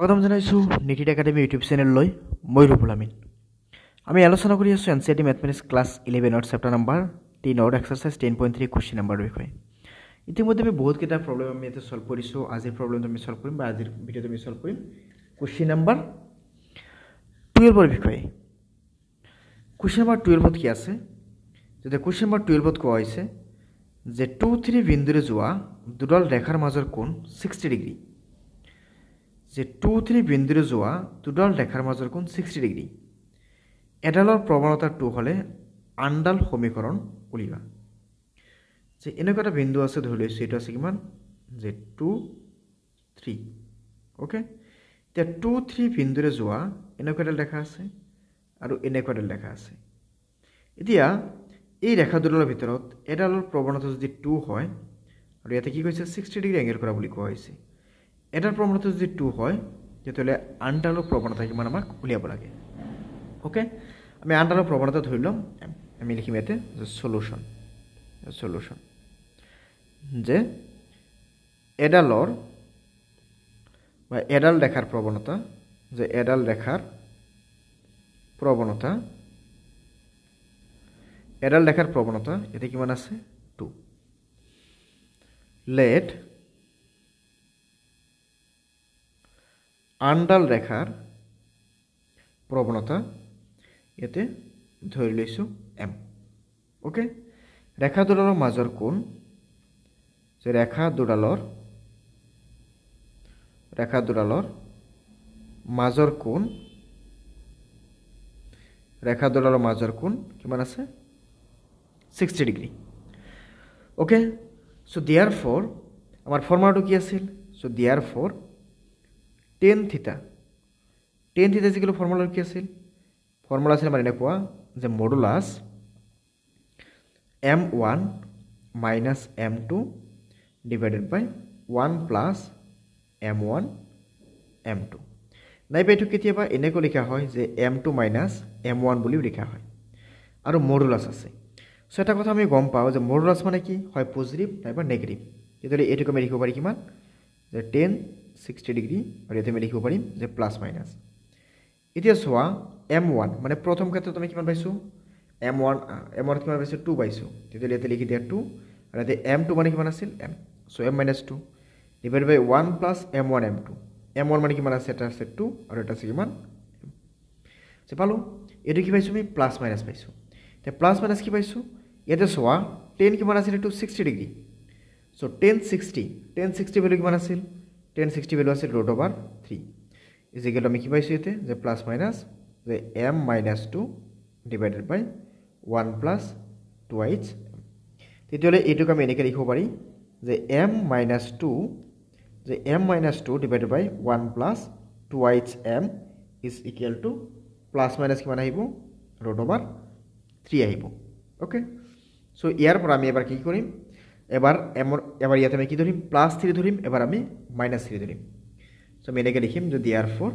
স্বাগতম জানাইছোঁ নিটিড academy YouTube চেনেললৈ মই ৰূপুল আমিন। আমি আলোচনা কৰি আছোঁ NCERT mathematics class 11 chapter number 3 exercise 10.3 question নম্বৰৰ বিষয়ে। ইতিমধ্যে আমি বহুতকেইটা প্ৰব্লেম আমি ইয়াতে চল্ভ কৰিছোঁ। আজিৰ প্ৰব্লেমটো আমি চল্ভ কৰিম বা আজিৰ ভিডিঅ'টো আমি চল্ভ কৰিম কুৱেশ্যন নম্বৰ 12ৰ বিষয়ে। কুৱেশ্যন নম্বৰ 12ত কি আছে? যদি কুৱেশ্যন নম্বৰ 12ত কোৱা হৈছে যে 2-3 বিন্দুৰে যোৱা দুডাল ৰেখাৰ মাজৰ কোণ 60 ডিগ্ৰী। যে 2-3 বিন্দুৰে যোৱা দুডাল ৰেখাৰ মাজৰ কোণ 60 ডিগ্ৰী। এডালৰ প্ৰৱণতা 2 হ'লে আনডাল সমীকৰণ উলিওৱা। যে এনেকুৱা এটা বিন্দু আছে, ধৰি লৈছোঁ এইটো আছে কিমান যে 2-3। অ'কে, এতিয়া 2-3 বিন্দুৰে যোৱা এনেকুৱা এডাল ৰেখা আছে আৰু এনেকুৱা এডাল ৰেখা আছে। এতিয়া এই ৰেখা দুডালৰ ভিতৰত এডালৰ প্ৰৱণতা যদি 2 হয় আৰু ইয়াতে কি কৈছে 60 ডিগ্ৰী এংগেল কৰা বুলি কোৱা হৈছে। এটাৰ প্ৰৱণতা যদি 2 হয় তেতিয়াহ'লে আনডালৰ প্ৰৱণতা কিমান আমাক উলিয়াব লাগে। অ'কে, আমি আনডালৰ প্ৰৱণতা ধৰি ল'ম, আমি লিখিম ইয়াতে যে সলিউশ্যন যে এডালৰ বা এডাল ৰেখাৰ প্ৰৱণতা, যে এডাল ৰেখাৰ প্ৰৱণতা ইয়াতে কিমান আছে 2। লেট আনডাল ৰেখাৰ প্ৰৱণতা ইয়াতে ধৰি লৈছোঁ m। অ'কে, ৰেখা দুডালৰ মাজৰ কোণ, যে ৰেখা দুডালৰ মাজৰ কোণ কিমান আছে 60 ডিগ্ৰী। অ'কে, চ' দিয়াৰ ফৰ আমাৰ ফৰ্মুলাটো কি আছিল? চ' দিয়াৰ ফৰ টেন থিটা যিগুলো ফৰ্মুলা কি আছিল? ফৰ্মুলা আছিল আমাৰ এনেকুৱা যে modulus m1 minus m2 divided by 1 plus m1 m2। নাইবা এইটো কেতিয়াবা এনেকৈ লিখা হয় যে m2 মাইনাছ m1 বুলিও লিখা হয় আৰু মডুলাছ আছে। চ' এটা কথা আমি গম পাওঁ যে মডুলাছ মানে কি হয়, পজিটিভ নাইবা নেগেটিভ। তেতিয়াহ'লে এইটোকে আমি লিখিব পাৰি কিমান যে 10-60 ডিগ্ৰী আৰু ইয়াতে আমি লিখিব পাৰিম যে প্লাছ মাইনাছ। এতিয়া চোৱা m1 মানে প্ৰথম ক্ষেত্ৰত আমি কিমান পাইছোঁ m1 কিমান পাইছোঁ 2 পাইছোঁ। তেতিয়াহ'লে ইয়াতে লিখি দিয়া 2 আৰু ইয়াতে m2 মানে কিমান আছিল m। চ' m মাইনাছ 2 ডিভাইড বাই 1 প্লাছ m1 m2। m1 মানে কিমান আছে, এটা আছে 2 আৰু এটা আছে কিমান যে পালোঁ। এইটো কি পাইছোঁ আমি প্লাছ মাইনাছ পাইছোঁ। এতিয়া প্লাছ মাইনাছ কি পাইছোঁ? ইয়াতে চোৱা 10 কিমান আছিল, এইটো 60 ডিগ্ৰী। চ' 1060 ভেলু কিমান আছিল? 1060 ভেলু আছিল √3 ইজিকেল আমি কি পাইছোঁ ইয়াতে যে প্লাছ মাইনাছ যে m minus 2 divided by 1 plus 2h। তেতিয়াহ'লে এইটোক আমি এনেকৈ লিখিব পাৰি যে m minus 2 divided by 1 plus 2hm is equal to plus minus কিমান আহিব √3 আহিব। অ'কে, চ' ইয়াৰ পৰা আমি এবাৰ কি কৰিম, এবাৰ ইয়াতে আমি কি ধৰিম প্লাছ 3 ধৰিম, এবাৰ আমি মাইনাছ 3 ধৰিম। চ' আমি এনেকৈ লিখিম যে দিয়াৰ ফৰ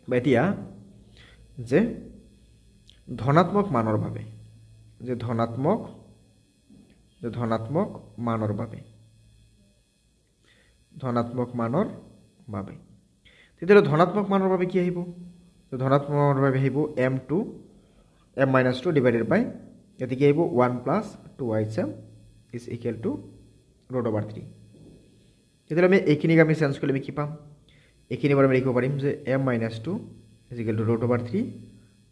বা এতিয়া যে ধনাত্মক মানৰ বাবে তেতিয়াহ'লে ধনাত্মক মানৰ বাবে কি আহিব? ধনাত্মক মানৰ বাবে আহিব m মাইনাছ 2 ডিভাইডেড বাই ইয়াতে কি আহিব 1 plus 2hm is equal two √3। তেতিয়াহ'লে আমি এইখিনিক আমি চেঞ্জ কৰিলে আমি কি পাম? এইখিনি বাৰু আমি লিখিব পাৰিম যে m minus 2 is equal two √3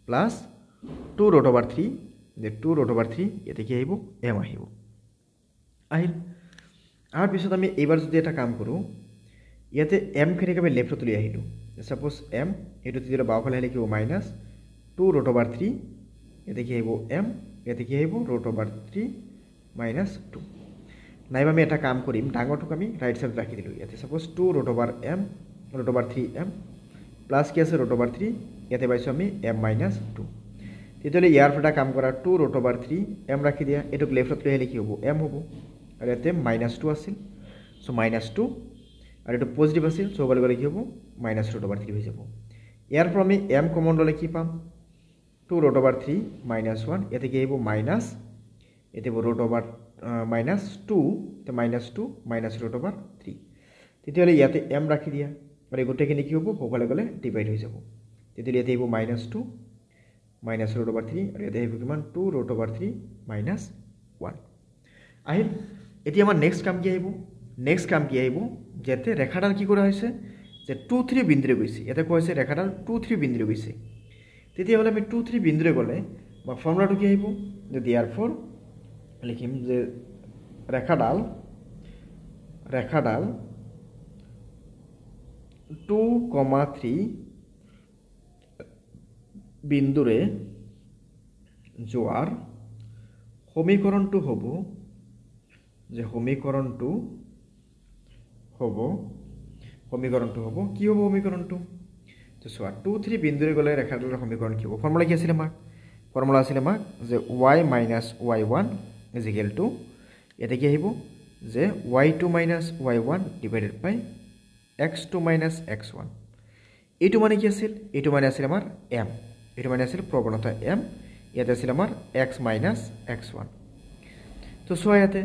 plus 2√3 যে 2√3 ইয়াতে কি আহিব m আহিল। অহাৰ পিছত আমি এইবাৰ যদি এটা কাম কৰোঁ, ইয়াতে mখিনিক আমি লেফ্টত লৈ আহিলোঁ। ছাপ'জ m এইটো তেতিয়াহ'লে বাওঁফালে আহিলে কি হ'ব মাইনাছ 2√3, ইয়াতে কি আহিব m, ইয়াতে কি আহিব √3 মাইনাছ 2। নাইবা আমি এটা কাম কৰিম, ডাঙৰটোক আমি ৰাইট চাইডত ৰাখি দিলোঁ। ইয়াতে ছাপ'জ 2√3m প্লাছ কি আছে √3, ইয়াতে পাইছোঁ আমি m মাইনাছ 2। তেতিয়াহ'লে ইয়াৰ পৰা কাম কৰা 2√3m ৰাখি দিয়া, এইটোক লেফ্টত লৈ আহিলে কি হ'ব m হ'ব আৰু ইয়াতে মাইনাছ 2 আছিল। চ' মাইনাছ 2 আৰু এইটো পজিটিভ আছিল, চ' ক'বলৈ গ'লে কি হ'ব মাইনাছ √3 হৈ যাব। ইয়াৰ পৰা আমি m কমন ল'লে কি পাম 2√3 মাইনাছ 1, ইয়াতে কি আহিব মাইনাছ, ইয়াতে মাইনাছ 2 মাইনাছ √3। তেতিয়াহ'লে ইয়াতে m ৰাখি দিয়া আৰু এই গোটেইখিনি কি হ'ব ভোগলে গ'লে ডিভাইড হৈ যাব তেতিয়া ইয়াতে আহিব -2 মাইনাছ ৰুট অভাৰ 3 আৰু ইয়াতে আহিব কিমান 2 ৰুট অভাৰ 3 মাইনাছ 1 আহিল এতিয়া আমাৰ নেক্সট কাম কি আহিব নেক্সট কাম কি আহিব যেতে ৰেখাডাল কি কৰা হৈছে যে 2 3 বিন্দুৰে গৈছে ইয়াতে কোৱা হৈছে ৰেখাডাল 2 3 বিন্দুৰে গৈছে তেতিয়া হলে আমি 2 3 বিন্দুৰে গলে বা ফৰ্মুলাটো কি আহিব যে therefore লিখিম যে ৰেখাডাল 2, 3 বিন্দুৰে যোৱাৰ সমীকৰণটো হ'ব যে সমীকৰণটো হ'ব কি হ'ব সমীকৰণটো তো চোৱা 2 3 বিন্দুৰে গ'লে ৰেখাডালৰ সমীকৰণ কি হ'ব ফৰ্মুলা কি আছিল আমাৰ ফৰ্মুলা আছিল আমাৰ যে y - y1 = এতে কি আহিব যে y2 - y1 ডিভাইডেড বাই x2 - x1 এইটো মানে কি আছিল এইটো মানে আছিল আমাৰ m এইটো মানে আছিল প্ৰৱণতা m ইয়াতে আছিল আমাৰ x - x1 তো চোৱা ইয়াতে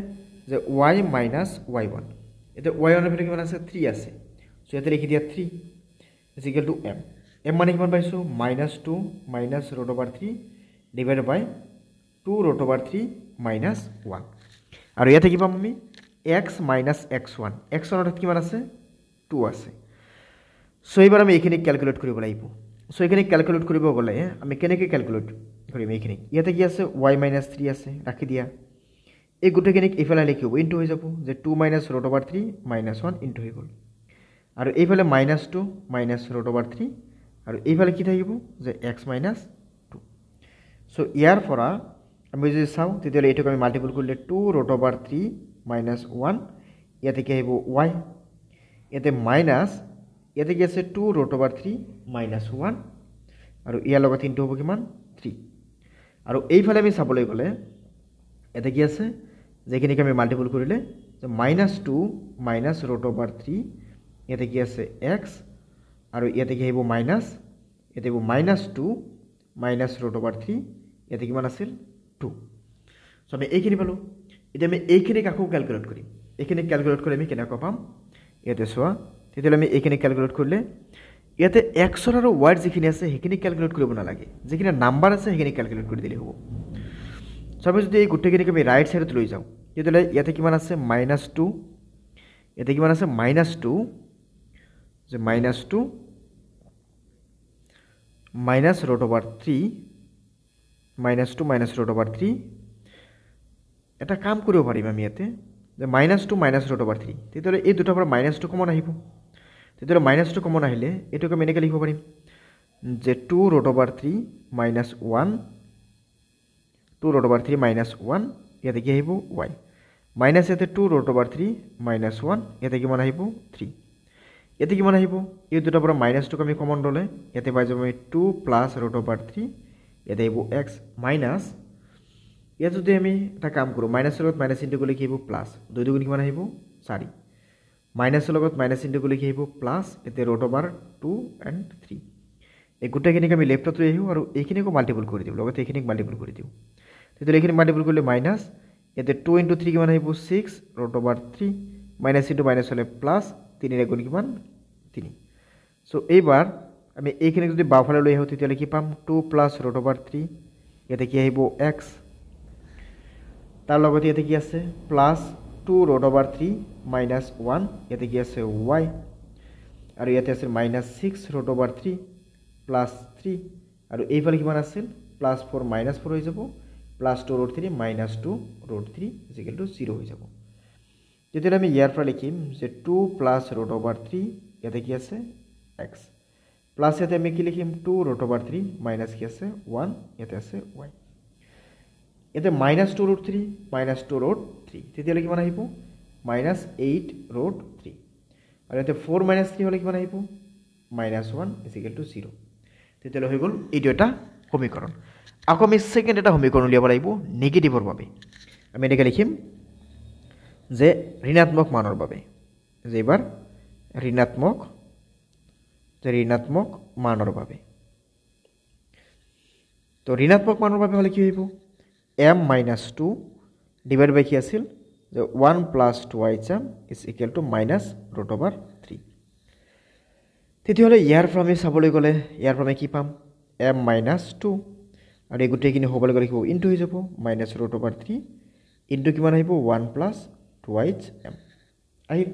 যে y - y1 এটা y1 এর কিমান আছে 3 আছে সো ইয়াতে লিখি দিয়া 3 = m মানে কিমান পাইছো -2 মাইনাস √ over 3 ডিভাইডেড বাই 2 √ over 3 মাইনাস 1 আৰু ইয়াতে কি পাম আমি x - x1 x1 এৰ কিমান আছে 2 আছে সো এবাৰ আমি এইখিনি ক্যালকুলেট কৰিব লাগিব সো এইখিনি ক্যালকুলেট কৰিব গলে আমি কেনেকৈ ক্যালকুলেট কৰিম এইখিনি ইয়াতে কি আছে y - 3 আছে ৰাখি দিয়া এই গোটেইখিনিক এইফালে লিখিব ইনটু হৈ যাব যে 2 - √ over 3 - 1 ইনটু হৈ গল আৰু এইফালে -2 - √ over 3 আৰু এইফালে কি থাকিব যে x - 2 সো ইয়াৰ পৰা আমি যদি চাও তেতিয়ালে এটোক আমি মাল্টিপল কৰিলে 2 √ over 3 - 1 ইয়াতে কি আহিব y ইয়াতে মাইনাস ইয়াতে কি আছে 2 √ over 3 - 1 আৰু ইয়াৰ লগত ইনটু হ'ব কিমান 3 আৰু এইফালে আমি চাবলৈ গলে এটা কি আছে যেখিনিকে আমি মাল্টিপল কৰিলে যে -2 - √ over 3 ইয়াতে কি আছে x আৰু ইয়াতে কি আহিব মাইনাস ইয়াতে আহিব -2 - √ over 3 ইয়াতে কিমান আছিল 2 সো আমি এইখিনি পালো এতিয়া আমি এইখিনি কাকো ক্যালকুলেট কৰিম এইখিনি ক্যালকুলেট কৰি আমি কেনেকৈ পাম ইয়াতে চোৱা তেতিয়ালে আমি এইখিনি ক্যালকুলেট কৰিলে ইয়াতে x আৰু y যিখিনি আছে সেইখিনি ক্যালকুলেট কৰিব নালাগে যিখিনি নাম্বাৰ আছে সেইখিনি ক্যালকুলেট কৰি দিলে হ'ব সবে যদি এই গোটেইখিনিকে আমি রাইট সাইডত লৈ যাও তেতিয়ালে ইয়াতে কিমান আছে -2 ইয়াতে কিমান আছে -2 যে -2 মাইনাস √ over 3 -2 √ over 3 এটা কাম কৰিব পাৰিম আমি ইয়াতে যে -2 √ over 3 তেতিয়ালে এই দুটাৰ পৰা -2 কমন আহিব তেতিয়ালে -2 কমন আহিলে এটোকে আমি এনেকৈ লিখিব পাৰিম যে 2 √ over 3 - 1 2 √ over 3 - 1 ইয়াতে কি আহিব y মাইনাস ইয়াতে 2 √ over 3 - 1 ইয়াতে কিমান আহিব 3 ইয়াতে কিমান আহিব এই দুটাৰ পৰা -2 আমি কমন ললে ইয়াতে পাই যাব আমি 2 + √ over 3 ইয়াতে আহিব x মাইনাস ইয়াতে যদি আমি এটা কাম কৰো মাইনাসৰ লগত মাইনাস ইনটু কৰিলে কি আহিব প্লাস 2 দুগুণ কিমান আহিব 4 মাইনাসৰ লগত মাইনাস ইনটু কৰিলে কি আহিব প্লাস ইয়াতে √ over 2 and 3 এই গোটেইখিনিক আমি লেফটত লৈ আহিও আৰু এইখিনিকো মাল্টিপল কৰি দিও লগতে এইখিনিক মাল্টিপল কৰি দিও তেতিয়ালে এইখিনি মাল্টিপল কৰিলে মাইনাস ইয়াতে 2 * 3 কিমান আহিব 6 √ over 3 মাইনাস ইনটু মাইনাস হলে প্লাস 3 এর গুণ কিমান 3 সো এইবাৰ আমি এইখিনি যদি বাওফালে লৈ আহো তেতিয়ালে কি পাম 2 + √ over 3 ইয়াতে কি আহিব x তার লগতে ইয়াতে কি আছে প্লাস 2 √ over 3 - 1 ইয়াতে কি আছে y আৰু ইয়াতে আছে -6 √ over 3 + 3 আৰু এইফালে কিমান আছিল +4 - 4 হৈ যাব +2 √ 3 - 2 √ 3 = 0 হৈ যাব তেতিয়ালে আমি ইয়াৰ পৰা লিখিম যে 2 + √ over 3 ইয়াতে কি আছে x প্লাস ইয়াতে আমি কি লিখিম 2 √ over 3 মাইনাস কি আছে 1 ইয়াতে আছে y ইয়াতে -2 √ 3 - 2 √ 3 তেতিয়ালে কিমান আহিব -8 √ 3 আৰু ইয়াতে 4 - 3 হলে কিমান আহিব -1 = 0 তেতিয়ালে হৈ গল এইটো এটা সমীকৰণ আকৌ আমি সেকেন্ড এটা সমীকৰণ উলিয়াব লাগিব নেগেটিভৰ বাবে আমি এটা লিখিম যে ঋণাত্মক মানৰ বাবে যে এবাৰ ঋণাত্মক মানৰ বাবে তো ঋণাত্মক মানৰ বাবে হলে কি হইব m - 2 ডিভাইড বাই কি আছিল যে 1 + 2h m = -√ over 3 তেতিয়াহ'লে ইয়াৰ পৰা আমি চাবলৈ গ'লে ইয়াৰ পৰা আমি কি পাম m - 2 আৰু এই গোটেইখিনি হ'বলৈ গ'লে কি হ'ব ইনটু হৈ যাব -√3 ইনটু কিমান আহিব 1 + 2h m আহিল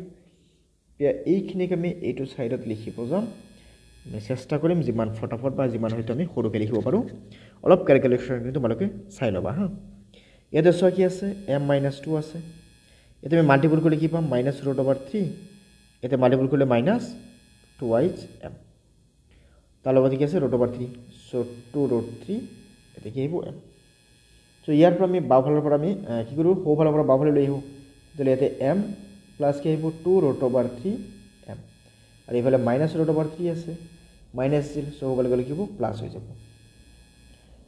এইখিনিক আমি এইটো সাইডত লিখিব যাম আমি চেষ্টা কৰিম যিমান ফটাফট বা যিমান হয়তো আমি সৰুকৈ লিখিব পাৰোঁ অলপ ক্যালকুলেশন কিন্তু তোমালোকে চাই ল'বা হা ইয়াতে চোৱা কি আছে m - 2 আছে ইয়াতে আমি মাল্টিপল কৰিলে কি পাম -√3 ইয়াতে মাল্টিপল কৰিলে -2h m তাৰ লগতে কি আছে √3 সো 2√3 এটা কি আহিব m সো ইয়াৰ পৰা আমি বাওঁফালৰ পৰা আমি কি কৰো সোঁফালৰ পৰা বাওঁফালে লৈ আহিব তেতিয়াহ'লে ইয়াতে m প্লাস কি আহিব 2√3 m আৰু এইফালে -√3 আছে মাইনাস আছিল সো হ'বলৈ গ'লে কি হ'ব প্লাস হৈ যাব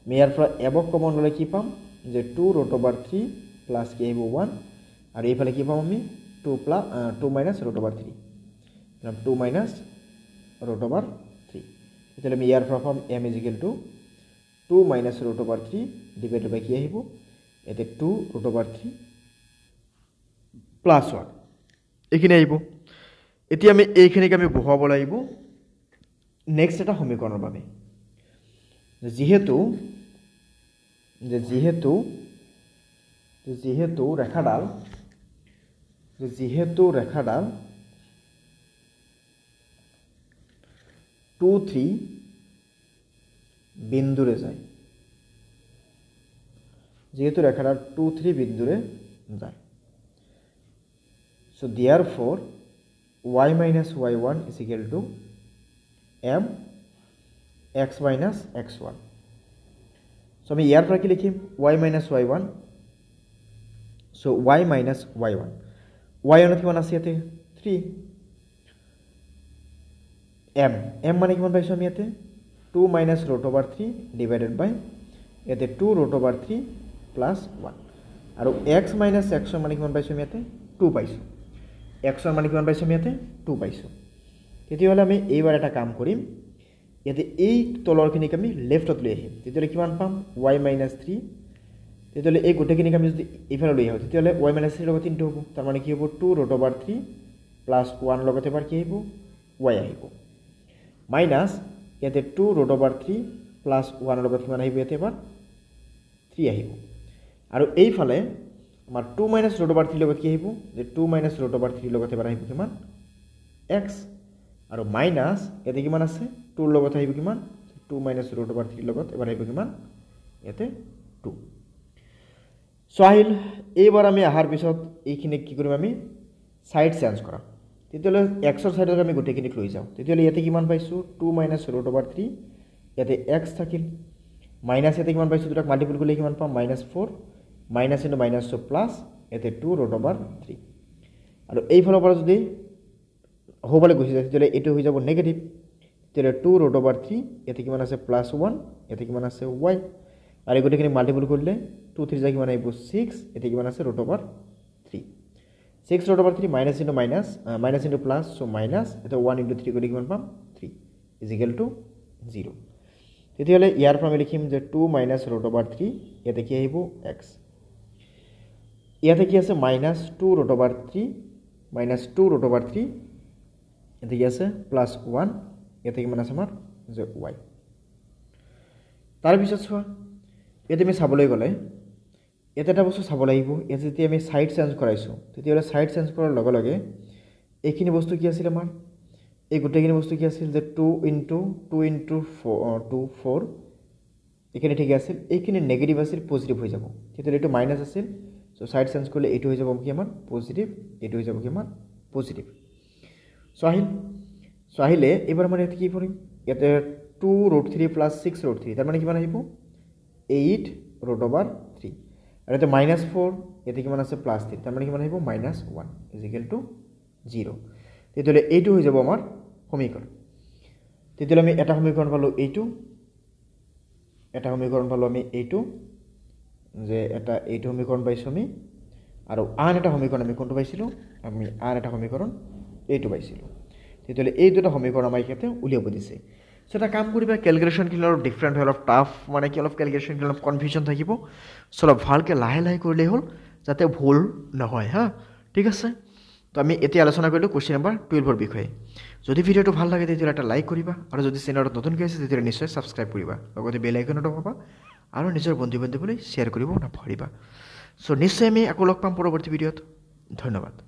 আমি ইয়াৰ পৰা এবক কমন ল'লে কি পাম যে 2√3 প্লাস কি আহিব 1 আৰু এইফালে কি পাম আমি 2 - √3 2 - √3 তেতিয়াহ'লে আমি ইয়াৰ পৰা পাম m = 2 - √3 ডিভাইডেড বাই কি আহিব এতে 2√3 প্লাস 1 এইখিনি আহিব এতিয়া আমি এইখিনিক আমি বহাব লাগিব নেক্সট এটা সমীকৰণৰ বাবে যেহেতু ৰেখাডাল 2 3 বিন্দুৰে যায় যেহেতু ৰেখাডাল 2 3 বিন্দুৰে যায় so therefore y - y1 is equal to m x - x1 so আমি ইয়াৰ পৰা কি লিখিম y - y1 so y - y1 y1 কিমান আছে ইয়াতে 3 m মানে কিমান পাইছো আমি ইয়াতে 2 - √3 ডিভাইডেড বাই ইয়াতে 2√3 প্লাস 1 আৰু x - x1 মানে কিমান পাইছো আমি ইয়াতে 2 পাইছো x1 মানে কিমান পাইছো আমি ইয়াতে 2 পাইছো তেতিয়াহ'লে আমি এইবাৰ এটা কাম কৰিম ইয়াতে এই তলৰখিনিক আমি লেফটত লৈ আহিম তেতিয়াহ'লে কিমান পাম y - 3 তেতিয়াহ'লে এই গোটেইখিনিক আমি যদি এইফালে লৈ আহোঁ তেতিয়াহ'লে y - 3 লগত ইনটু হ'ব তাৰ মানে কি হ'ব 2√3 প্লাস 1 লগতে এবাৰ কি আহিব y আহিব মাইনাস ইয়াতে 2√3 প্লাস 1 লগত কিমান আহিব ইয়াতে এবাৰ 3 আহিব আৰু এইফালে আমাৰ 2 - √3 লগত কি আহিব যে 2 - √3 লগত এবাৰ আহিব কিমান x আৰু মাইনাস ইয়াতে কিমান আছে 2 লগত আহিব কিমান 2 - √3 লগত এবাৰ আহিব কিমান ইয়াতে 2 সো আহিল এইবাৰ আমি আহাৰ পিছত এইখিনি কি কৰিম আমি সাইড চেঞ্জ কৰাম তেতিয়াহ'লে x ৰ সাইডত আমি গোটেইখিনিক লৈ যাওঁ তেতিয়াহ'লে ইয়াতে কিমান পাইছো 2 - √3 ইয়াতে x থাকিল মাইনাস ইয়াতে কিমান পাইছো দুটাক মাল্টিপল কৰিলে কিমান পাম -4 minus into minus so plus ইয়াতে 2√3 আৰু এইফালৰ পৰা যদি হ'বলৈ গুচি যায় তেতিয়াহ'লে এইটো হৈ যাব নেগেটিভ তেতিয়াহ'লে 2√3 ইয়াতে কিমান আছে +1 ইয়াতে কিমান আছে y আৰু এই গোটেইখিনি মাল্টিপল কৰিলে 2 3 যা কিমান আহিব 6 ইয়াতে কিমান আছে √3 6√3 minus into minus minus into plus so minus এটা 1 ইনটু 3 কৰি কিমান পাম 3 = 0 তেতিয়াহ'লে ইয়াৰ পৰা আমি লিখিম যে 2 - √3 ইয়াতে কি আহিব x ইয়াতে কি আছে -2√3 -2√3 ইয়াতে কি আছে +1 ইয়াতে কিমান আছে আমাৰ যে y তাৰ পিছত চোৱা ইয়াতে আমি চাবলৈ গ'লে ইয়াতে এটা বস্তু চাব লাগিব ইয়াতে যদি আমি সাইড চেঞ্জ কৰাইছো তেতিয়াহ'লে সাইড চেঞ্জ কৰাৰ লগে লগে এইখিনি বস্তু কি আছিল আমাৰ এই গোটেইখিনি বস্তু কি আছিল যে 2 * 4 এখানে ঠিক আছিল এইখিনি নেগেটিভ আছিল পজিটিভ হৈ যাব তেতিয়াহ'লে এইটো মাইনাস আছিল সো সাইড চেঞ্জ কৰিলে এইটো হৈ যাব কি আমাৰ পজিটিভ এইটো হৈ যাব কি আমাৰ পজিটিভ সো আহিলে এবাৰ মানে কি কৰিম ইয়াতে 2√3 + 6√3 তাৰ মানে কিমান আহিব 8√3 আৰু এটা -4 ইয়াতে কিমান আছে +3 তাৰ মানে কিমান আহিব -1 = 0 তেতিয়াহ'লে এইটো হৈ যাব আমাৰ সমীকৰণ তেতিয়াহ'লে আমি এটা সমীকৰণ পালো এইটো এটা সমীকৰণ পালো আমি এইটো যে এটা এইটো সমীকৰণ পাইছো আমি আৰু আন এটা সমীকৰণ আমি কোনটো পাইছিলো আমি আন এটা সমীকৰণ এইটো পাইছিলো তেতিয়াহ'লে এই দুটা সমীকৰণ আমাৰ ইয়াতে উলিয়াব দিছে সো এটা কাম কৰিবা ক্যালকুলেশন খিনি অলপ ডিফাৰেন্ট হয় অলপ টাফ মানে কি অলপ ক্যালকুলেশন খিনি অলপ কনফিউজন থাকিব সো অলপ ভালকে লাহে লাহে কৰিলে হ'ল যাতে ভুল নহয় হা ঠিক আছে তো আমি এতিয়া আলোচনা কৰিলো কোশ্চেন নম্বৰ 12 ৰ বিষয়ে যদি ভিডিঅ'টো ভাল লাগে তেতিয়াহ'লে এটা লাইক কৰিবা আৰু যদি চেনেলত নতুনকৈ আছে তেতিয়াহ'লে নিশ্চয় ছাবস্ক্ৰাইব কৰিবা লগতে বেল আইকনটো দবাবা আৰু নিজৰ বন্ধু বান্ধৱীলৈ শ্বেয়াৰ কৰিব নাপাহৰিবা চ' নিশ্চয় আমি আকৌ লগ পাম পৰৱৰ্তী ভিডিঅ'ত ধন্যবাদ